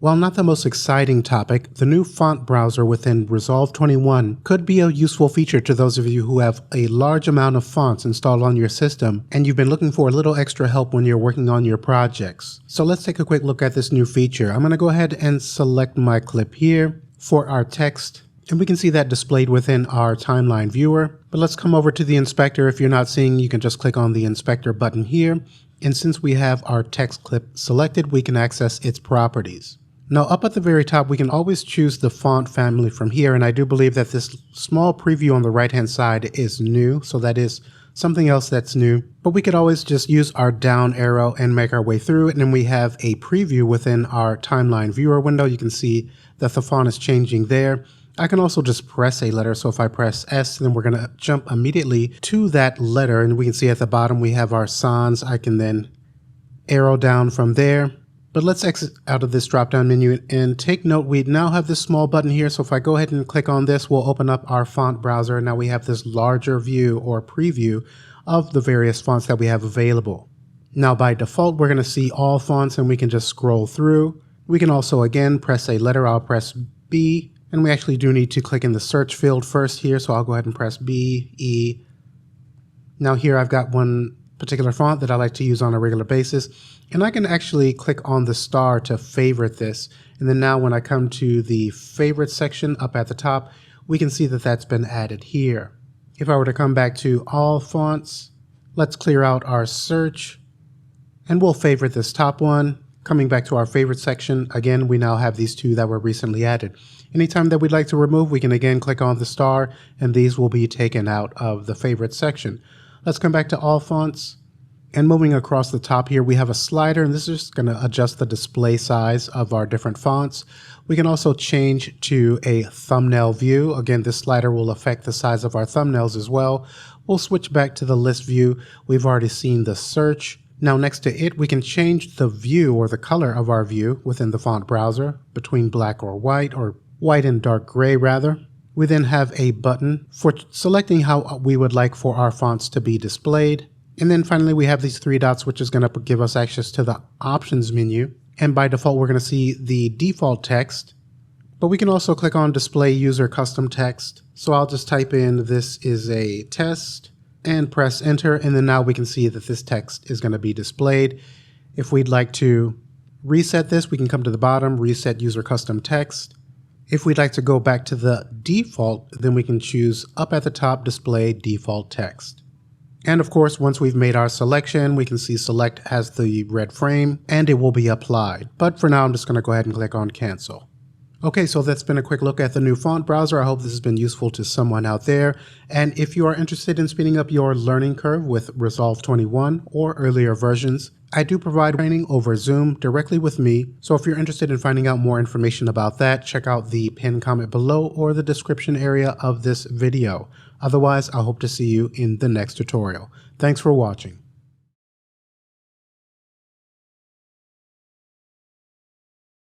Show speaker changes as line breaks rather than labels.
While not the most exciting topic, the new font browser within Resolve 21 could be a useful feature to those of you who have a large amount of fonts installed on your system and you've been looking for a little extra help when you're working on your projects. So let's take a quick look at this new feature. I'm going to go ahead and select my clip here for our text, and we can see that displayed within our timeline viewer. But let's come over to the inspector. If you're not seeing, you can just click on the inspector button here. And since we have our text clip selected, we can access its properties. Now up at the very top, we can always choose the font family from here, and I do believe that this small preview on the right hand side is new, so that is something else that's new. But we could always just use our down arrow and make our way through it, and then we have a preview within our timeline viewer window. You can see that the font is changing there. I can also just press a letter, so if I press S, then we're going to jump immediately to that letter, and we can see at the bottom we have our sans. I can then arrow down from there. But let's exit out of this drop-down menu and take note we now have this small button here. So if I go ahead and click on this, we'll open up our font browser. Now we have this larger view or preview of the various fonts that we have available. Now by default, we're going to see all fonts and we can just scroll through. We can also again press a letter. I'll press B, and we actually do need to click in the search field first here. So I'll go ahead and press B, E. Now here I've got one particular font that I like to use on a regular basis, and I can actually click on the star to favorite this. And then now when I come to the favorite section up at the top, we can see that that's been added here. If I were to come back to all fonts, let's clear out our search and we'll favorite this top one. Coming back to our favorite section, again, we now have these two that were recently added. Anytime that we'd like to remove, we can again click on the star and these will be taken out of the favorite section. Let's come back to all fonts, and moving across the top here, we have a slider, and this is just going to adjust the display size of our different fonts. We can also change to a thumbnail view. Again, this slider will affect the size of our thumbnails as well. We'll switch back to the list view. We've already seen the search. Now next to it, we can change the view or the color of our view within the font browser between black or white and dark gray rather. We then have a button for selecting how we would like for our fonts to be displayed. And then finally, we have these three dots, which is going to give us access to the options menu. And by default, we're going to see the default text, but we can also click on display user custom text. So I'll just type in, this is a test, and press enter. And then now we can see that this text is going to be displayed. If we'd like to reset this, we can come to the bottom, reset user custom text. If we'd like to go back to the default, then we can choose up at the top, display default text. And of course, once we've made our selection, we can see select as the red frame and it will be applied. But for now, I'm just going to go ahead and click on cancel. Okay, so that's been a quick look at the new font browser. I hope this has been useful to someone out there. And if you are interested in speeding up your learning curve with Resolve 21 or earlier versions, I do provide training over Zoom directly with me. So if you're interested in finding out more information about that, check out the pinned comment below or the description area of this video. Otherwise, I hope to see you in the next tutorial. Thanks for watching.